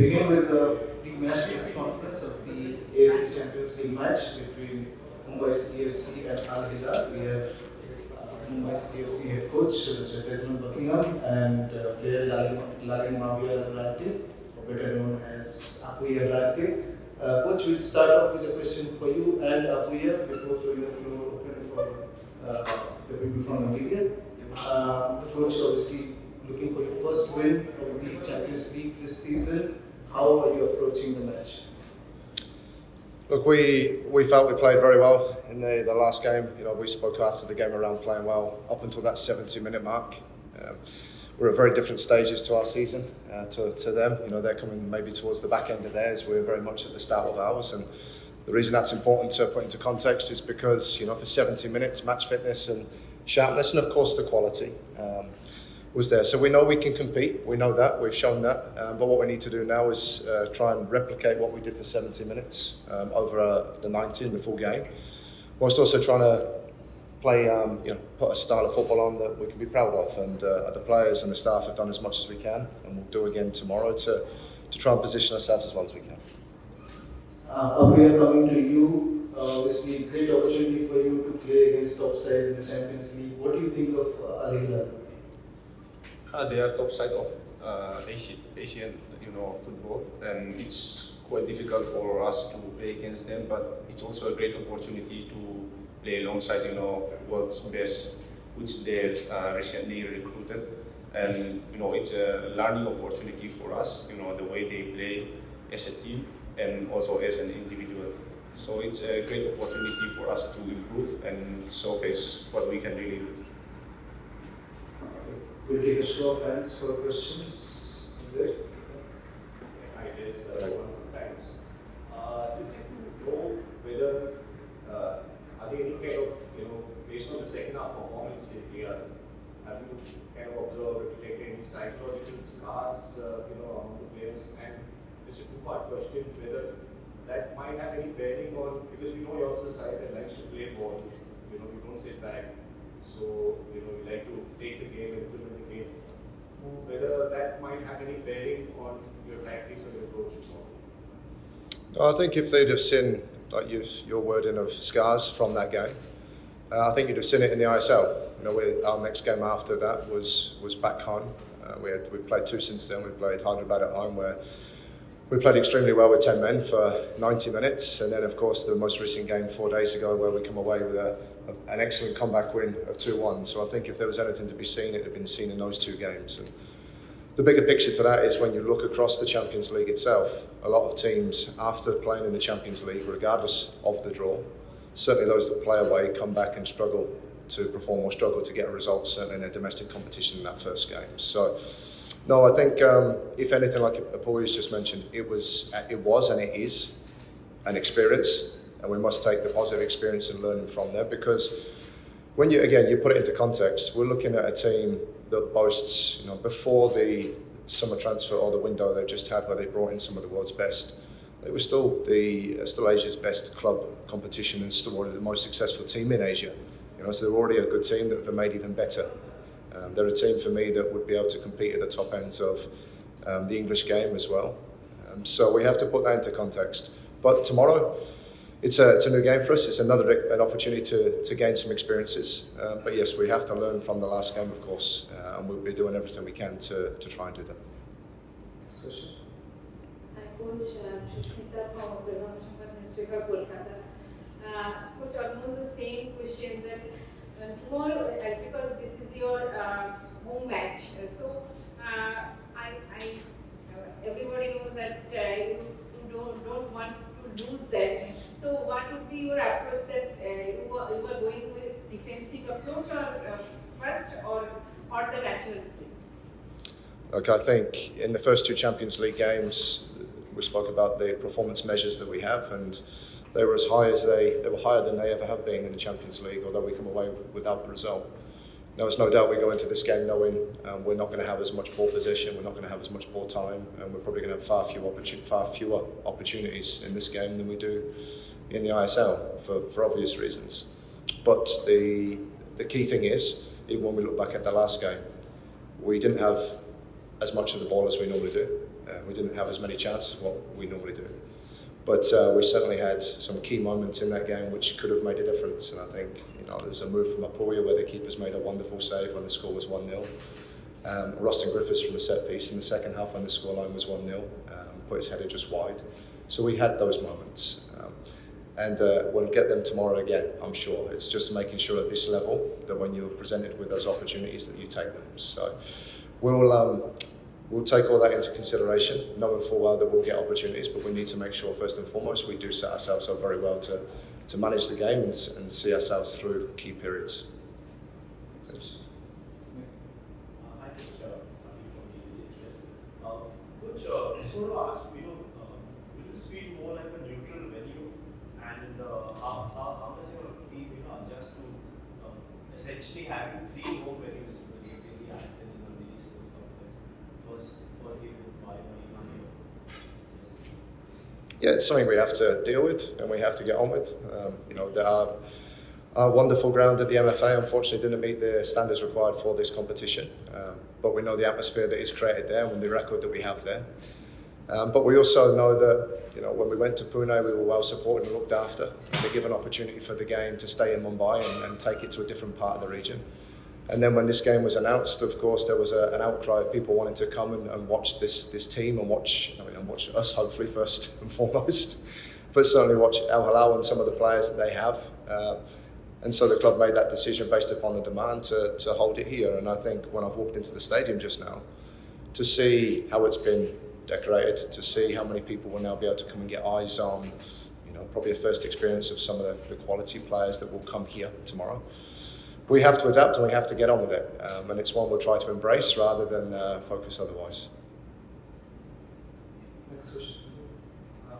begin with the pre-match press conference of the AFC Champions League match between Mumbai City FC and Al Hilal. We have Mumbai City FC head coach Mr. Desmond Buckingham and player Lalin Mavia Lante, better known as Apuya Lante. Coach, we'll start off with a question for you and Apuya before throwing the floor open for the people from the media. Coach, obviously looking for your first win of the Champions League this season. How are you approaching the match? Look, we felt we played very well in the last game. You know, we spoke after the game around playing well up until that 70-minute mark. We're at very different stages to our season to them. You know, they're coming maybe towards the back end of theirs. We're very much at the start of ours, and the reason that's important to put into context is because, you know, for 70 minutes, match fitness and sharpness, and of course the quality was there. So we know we can compete. We know that. We've shown that. But what we need to do now is try and replicate what we did for 70 minutes over the 90 in the full game, whilst also trying to play, put a style of football on that we can be proud of. And the players and the staff have done as much as we can, and we'll do again tomorrow to try and position ourselves as well as we can. We are coming to you. Obviously, great opportunity for you to play against top sides in the Champions League. What do you think of Al Hilal? They are top side of Asian, football, and it's quite difficult for us to play against them. But it's also a great opportunity to play alongside, world's best, which they've recently recruited, and it's a learning opportunity for us. The way they play as a team and also as an individual. So it's a great opportunity for us to improve and showcase what we can really do. We'll take a show of hands for questions. Hi, this is one from Times. Just like to know whether are there any kind of, based on the second half performance in Hilal, have you kind of observed, detected any psychological scars, among the players? And just a two-part question, whether that might have any bearing on, because we know you're also a side that likes to play ball, you don't sit back. So, you like to take the game and implement the game. Whether that might have any bearing on your tactics or your approach to ball? I think if they'd have seen, like your wording of scars from that game, I think you'd have seen it in the ISL. Our next game after that was back home. We've played two since then. We played Hyderabad at home, where we played extremely well with 10 men for 90 minutes, and then of course the most recent game 4 days ago, where we come away with an excellent comeback win of 2-1. So I think if there was anything to be seen, it had been seen in those two games. And the bigger picture to that is when you look across the Champions League itself, a lot of teams after playing in the Champions League, regardless of the draw, certainly those that play away come back and struggle to perform or struggle to get a result, certainly in their domestic competition in that first game. So no, I think if anything, like Apoy's just mentioned, it was and it is an experience, and we must take the positive experience and learning from there. Because when you put it into context, we're looking at a team that boasts, before the summer transfer or the window they've just had, where they brought in some of the world's best, it was still Asia's best club competition and still the most successful team in Asia. So they're already a good team that have made even better. They're a team for me that would be able to compete at the top ends of the English game as well. So we have to put that into context. But tomorrow, it's a new game for us. It's an opportunity to gain some experiences. But yes, we have to learn from the last game, of course, and we'll be doing everything we can to try and do that. Next question. Hi, Coach. Shushmita from the newspaper Kolkata. Coach, almost the same question that tomorrow, as because this is your home match, so everybody knows that you don't want to lose that. So what would be your approach that you are going with defensive approach or first or the natural play? Look, I think in the first two Champions League games, we spoke about the performance measures that we have, and they were they were higher than they ever have been in the Champions League, although we come away without the result. Now, there's no doubt we go into this game knowing we're not going to have as much ball possession, we're not going to have as much ball time, and we're probably going to have far fewer opportunities in this game than we do in the ISL for obvious reasons. But the key thing is, even when we look back at the last game, we didn't have as much of the ball as we normally do. We didn't have as many chances as what we normally do. But we certainly had some key moments in that game which could have made a difference. And I think there was a move from Apoya where the keepers made a wonderful save when the score was 1-0. Rustin Griffiths from the set piece in the second half when the scoreline was 1-0, put his header just wide. So we had those moments. And we'll get them tomorrow again, I'm sure. It's just making sure at this level that when you're presented with those opportunities that you take them. So we'll take all that into consideration, knowing full well that we'll get opportunities, but we need to make sure first and foremost we do set ourselves up very well to manage the game and see ourselves through key periods. Hi, Coach. Coach, I just want to ask, will this feel more like a neutral venue, and how does your team adjust to essentially having 3 home venues in the ISL and the East Coast Conference? First game in Mumbai, Yeah, it's something we have to deal with and we have to get on with. Our wonderful ground at the MFA unfortunately didn't meet the standards required for this competition, but we know the atmosphere that is created there and the record that we have there. But we also know that when we went to Pune, we were well supported and looked after. And they give an opportunity for the game to stay in Mumbai and take it to a different part of the region. And then when this game was announced, of course, there was an outcry of people wanting to come and watch this team and watch us, hopefully, first and foremost, but certainly watch Al Hilal and some of the players that they have. And so the club made that decision based upon the demand to hold it here. And I think when I've walked into the stadium just now, to see how it's been decorated, to see how many people will now be able to come and get eyes on, probably a first experience of some of the quality players that will come here tomorrow. We have to adapt and we have to get on with it. And it's one we'll try to embrace rather than focus otherwise. Next question.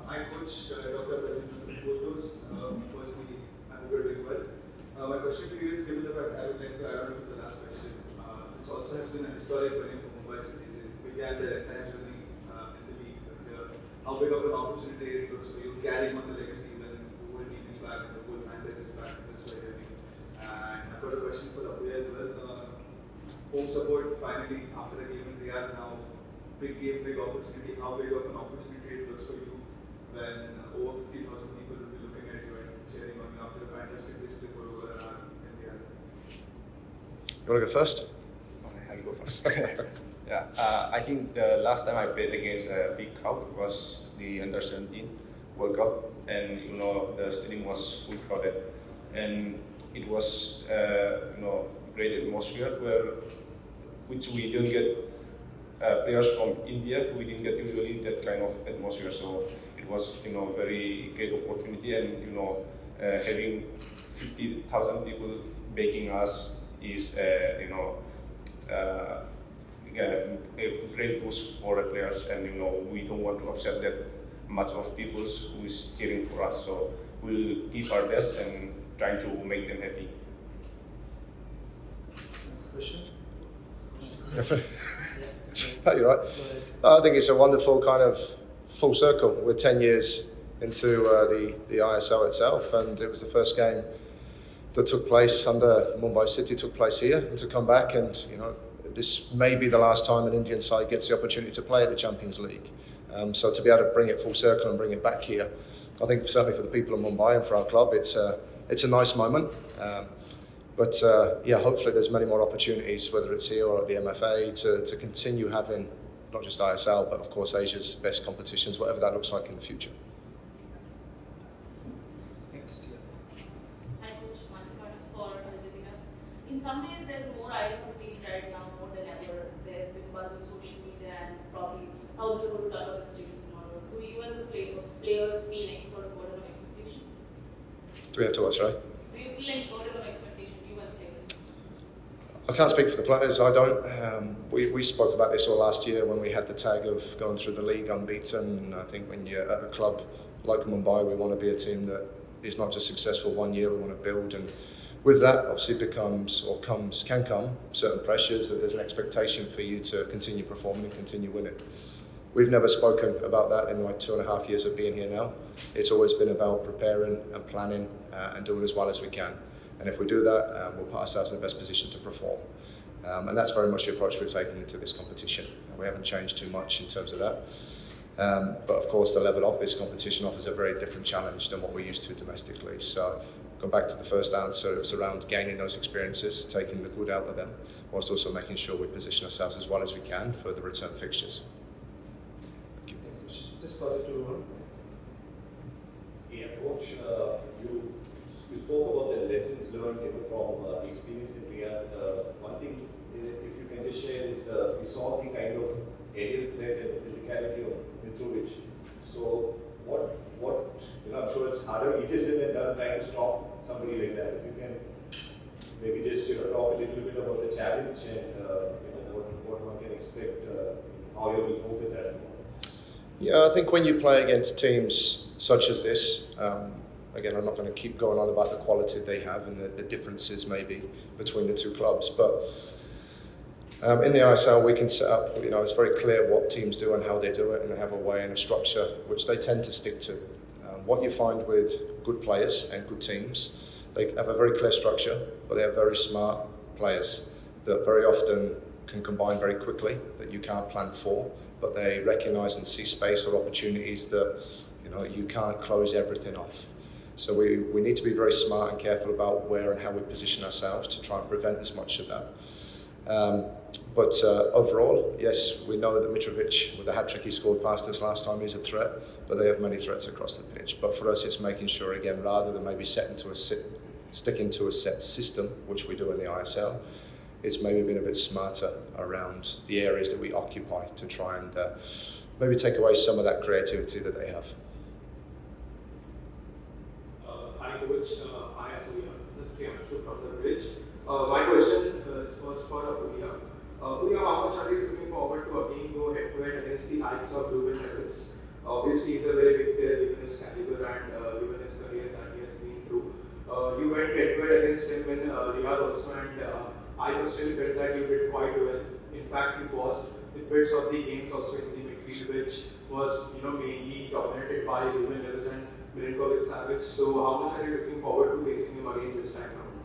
Hi, Coach. Dr. President from Coach. Firstly, I'm doing well. My question to you is, given the fact I would like to add on to the last question, this also has been a historic winning for Mumbai City. They began their entire journey in the league. How big of an opportunity it was for you carrying on the legacy when the whole team is back and the whole franchise is back in this way? And I've got a question for Apoya as well. Home support finally after a game in Riyadh now. Big game, big opportunity. How big of an opportunity it looks for you when over 50,000 people will be looking at you and cheering on you after a fantastic display for over an hour in Riyadh? You want to go first? I'll go first. Yeah, I think the last time I played against a big crowd was the Under-17 World Cup, and the stadium was full crowded, and it was great atmosphere which we don't get players from India. We didn't get usually that kind of atmosphere, so it was very great opportunity, and having 50,000 people backing us is a great boost for the players, and we don't want to upset that much of people who is cheering for us, so we'll give our best and trying to make them happy. Next question. You're right. I think it's a wonderful kind of full circle. We're 10 years into the ISL itself, and it was the first game that took place under Mumbai City, took place here, and to come back and this may be the last time an Indian side gets the opportunity to play at the Champions League. So to be able to bring it full circle and bring it back here, I think certainly for the people of Mumbai and for our club, it's a nice moment. But hopefully there's many more opportunities, whether it's here or at the MFA, to continue having not just ISL, but of course Asia's best competitions, whatever that looks like in the future. Next. Hi, Coach. For Al Jazeera. In some ways, there's more eyes on the pitch right now, more than ever. There's been buzz on social media and probably thousands of people turn up in the stadium tomorrow. Do you and the players feel any sort of burden of expectation? Do we have to watch, right? Do you feel any burden of expectation, you and the players? I can't speak for the players, I don't. We spoke about this all last year when we had the tag of going through the league unbeaten. I think when you're at a club like Mumbai, we want to be a team that is not just successful one year, we want to build, and with that obviously can come certain pressures, that there's an expectation for you to continue performing and continue winning. We've never spoken about that in my 2.5 years of being here now. It's always been about preparing and planning and doing as well as we can. And if we do that, we'll put ourselves in the best position to perform. And that's very much the approach we've taken into this competition. We haven't changed too much in terms of that. But of course, the level of this competition offers a very different challenge than what we're used to domestically. So, go back to the first answer, it was around gaining those experiences, taking the good out of them, whilst also making sure we position ourselves as well as we can for the return fixtures. Thank you. Just positive one. Yeah, Coach, you spoke about the lessons learned from the experience in Riyadh. One thing, if you can just share, is we saw the kind of aerial threat and physicality of Mitrovic. So, what I'm sure it's harder, easier said than done, trying to stop somebody like that. If you can maybe just talk a little bit about the challenge and what one can expect, how you will cope with that. Yeah, I think when you play against teams such as this, again, I'm not going to keep going on about the quality they have and the differences maybe between the two clubs, but in the ISL we can set up, it's very clear what teams do and how they do it, and they have a way and a structure which they tend to stick to. What you find with good players and good teams, they have a very clear structure, but they are very smart players that very often can combine very quickly, that you can't plan for, but they recognise and see space or opportunities that you can't close everything off. So we need to be very smart and careful about where and how we position ourselves to try and prevent as much of that. But overall, yes, we know that Mitrovic, with the hat-trick he scored past us last time, is a threat, but they have many threats across the pitch. But for us, it's making sure, again, rather than maybe sticking to a set system, which we do in the ISL, it's maybe been a bit smarter around the areas that we occupy to try and maybe take away some of that creativity that they have. Hi Coach, hi Aamchi. This is Aamchi from the bridge. My question is first for Puya. Puya, how much are you looking forward to again go head-to-head against the likes of Ruben Neves? Obviously, he's a very big player given his caliber and given his career that he has been through. You went head-to-head against him in Riyadh also, and I personally felt that you did quite well. In fact, you paused with bits of the games also in the midfield, which was mainly dominated by Ruben Neves and Milinkovic-Savic. So, how much are you looking forward to facing him again this time around?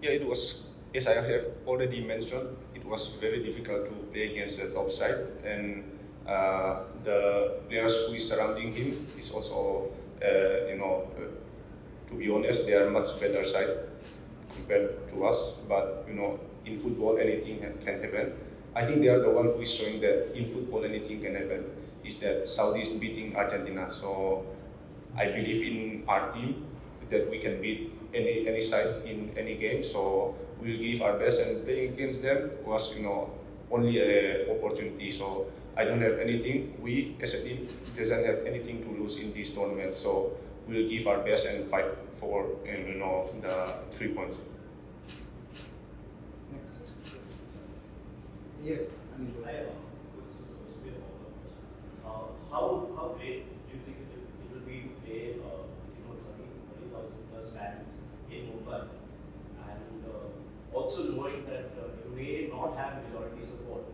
Yeah, it was, as I have already mentioned, it was very difficult to play against the top side, and the players who is surrounding him is also, to be honest, they are much better side compared to us. But in football, anything can happen. I think they are the one who is showing that in football anything can happen. Is that Saudi is beating Argentina, so I believe in our team that we can beat any side in any game. So we'll give our best, and playing against them was only an opportunity. So I don't have anything. We as a team doesn't have anything to lose in this tournament. So we'll give our best and fight for the 3 points. Next. Yeah. How great do you think it will be to play 30,000 plus fans in Mumbai, and also knowing that you may not have majority support?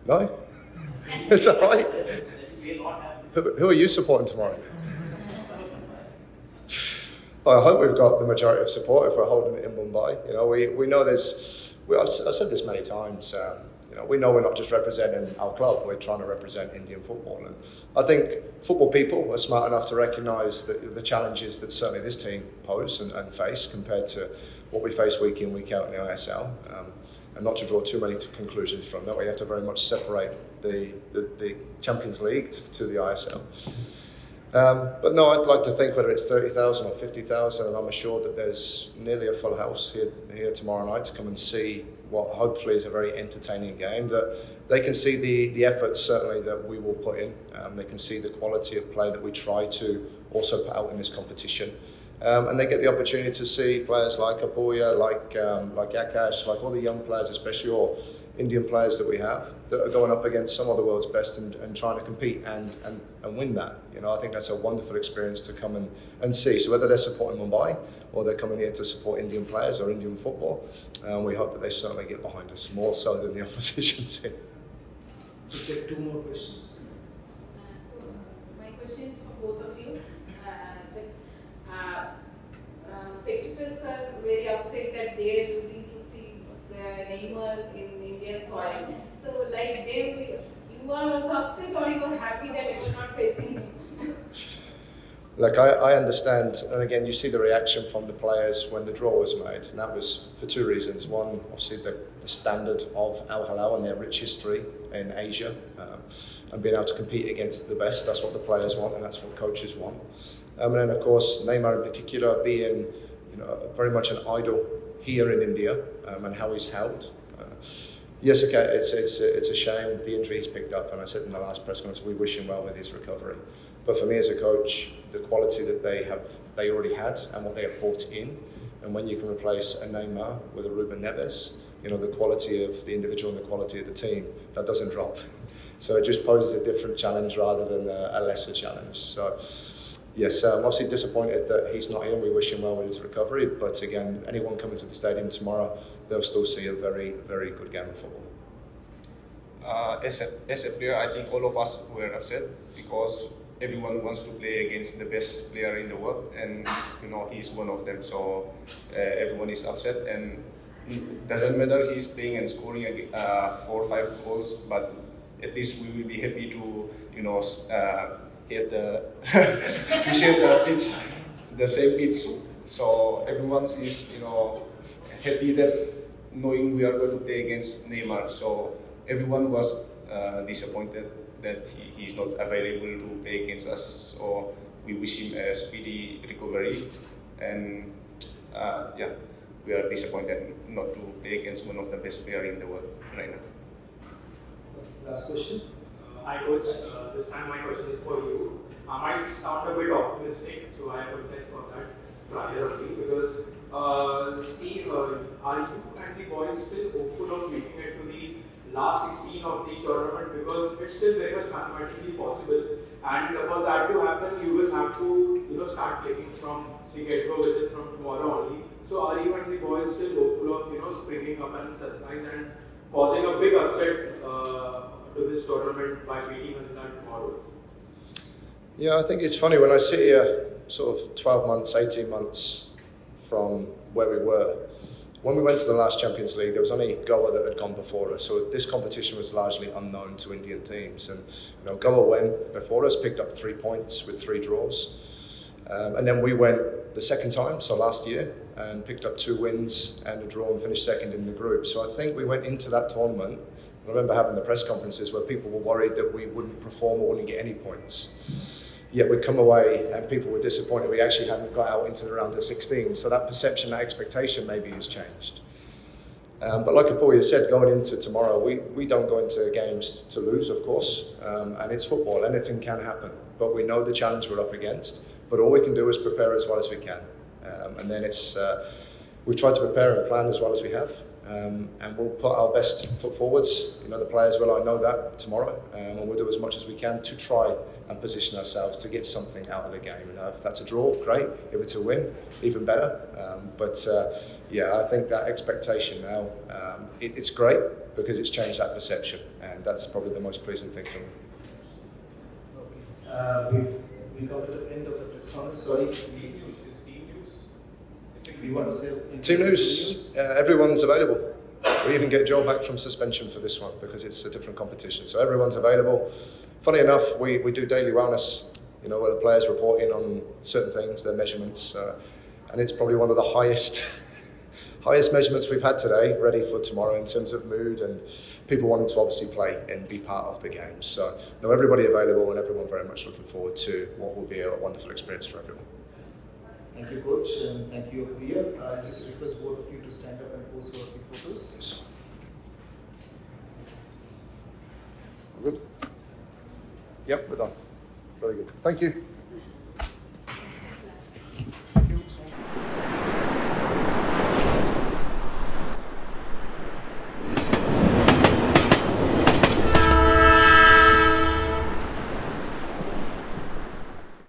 No? Is that right? You may not have. Who are you supporting tomorrow? Well, I hope we've got the majority of support if we're holding it in Mumbai. We know there's. I've said this many times. We know we're not just representing our club, we're trying to represent Indian football. And I think football people are smart enough to recognise the challenges that certainly this team pose and face compared to what we face week in, week out in the ISL. And not to draw too many conclusions from that, we have to very much separate the Champions League to the ISL. But no, I'd like to think whether it's 30,000 or 50,000, and I'm assured that there's nearly a full house here tomorrow night to come and see what hopefully is a very entertaining game, that they can see the effort certainly that we will put in. They can see the quality of play that we try to also put out in this competition. And they get the opportunity to see players like Apuya, like Akash, like all the young players, especially all Indian players that we have, that are going up against some of the world's best and trying to compete and win that. I think that's a wonderful experience to come and see. So whether they're supporting Mumbai or they're coming here to support Indian players or Indian football, we hope that they certainly get behind us, more so than the opposition team. We'll take 2 more questions. My question is for both of you. spectators are very upset that they are losing to see Neymar in Indian soil. So like you are also upset, or you are happy that you are not facing him? Look, I understand, and again, you see the reaction from the players when the draw was made, and that was for two reasons. One, obviously, the standard of Al Hilal and their rich history in Asia, and being able to compete against the best. That's what the players want, and that's what coaches want. And then, of course, Neymar in particular being, very much an idol here in India, and how he's held. Yes, okay, it's a shame the injury he's picked up, and I said in the last press conference we wish him well with his recovery. But for me as a coach, the quality that they already had, and what they have brought in, and when you can replace a Neymar with a Ruben Neves, the quality of the individual and the quality of the team, that doesn't drop. So it just poses a different challenge rather than a lesser challenge. So yes, I'm obviously disappointed that he's not here, and we wish him well with his recovery. But again, anyone coming to the stadium tomorrow, they'll still see a very, very good game of football. As a player, I think all of us were upset because everyone wants to play against the best player in the world, and he's one of them. So everyone is upset, and it doesn't matter he's playing and scoring 4 or 5 goals, but at least we will be happy to have the to share the pitch, the same pitch. So everyone is happy that knowing we are going to play against Neymar. So everyone was disappointed that he's not available to play against us. So we wish him a speedy recovery, and we are disappointed not to play against one of the best players in the world right now. Last question. Hi coach, this time my question is for you. I might sound a bit optimistic, so I apologize for that priorly, because are you and the boys still hopeful of making it to the last 16 of the tournament, because it's still very much mathematically possible, and for that to happen you will have to start playing from the get-go, which is from tomorrow only. So are you and the boys still hopeful of springing up and surprise and causing a big upset to this tournament by beating Hilal tomorrow? Yeah, I think it's funny when I sit here sort of 12 months, 18 months from where we were. When we went to the last Champions League, there was only Goa that had gone before us, so this competition was largely unknown to Indian teams. And Goa went before us, picked up 3 points with 3 draws, and then we went the second time, so last year, and picked up 2 wins and a draw and finished second in the group. So I think we went into that tournament. I remember having the press conferences where people were worried that we wouldn't perform or wouldn't get any points. Yet we'd come away and people were disappointed we actually hadn't got out into the round of 16. So that perception, that expectation maybe has changed. But like Apoya said, going into tomorrow, we don't go into games to lose, of course, and it's football, anything can happen. But we know the challenge we're up against, but all we can do is prepare as well as we can. And then we've tried to prepare and plan as well as we have. And we'll put our best foot forwards. The players will, I know that, tomorrow, and we'll do as much as we can to try and position ourselves to get something out of the game. If that's a draw, great. If it's a win, even better. I think that expectation now, it's great because it's changed that perception, and that's probably the most pleasing thing for me. Okay. We've come to the end of the press conference. Sorry. We want to say Team news, everyone's available. We even get Joel back from suspension for this one because it's a different competition. So everyone's available. Funny enough, we do daily wellness, where the players report in on certain things, their measurements, and it's probably one of the highest measurements we've had today, ready for tomorrow in terms of mood and people wanting to obviously play and be part of the game. So everybody available and everyone very much looking forward to what will be a wonderful experience for everyone. Thank you, Coach, and thank you, Apoya. I just request both of you to stand up and pose for a few photos. Yes. Good? Yep, we're done. Very good. Thank you.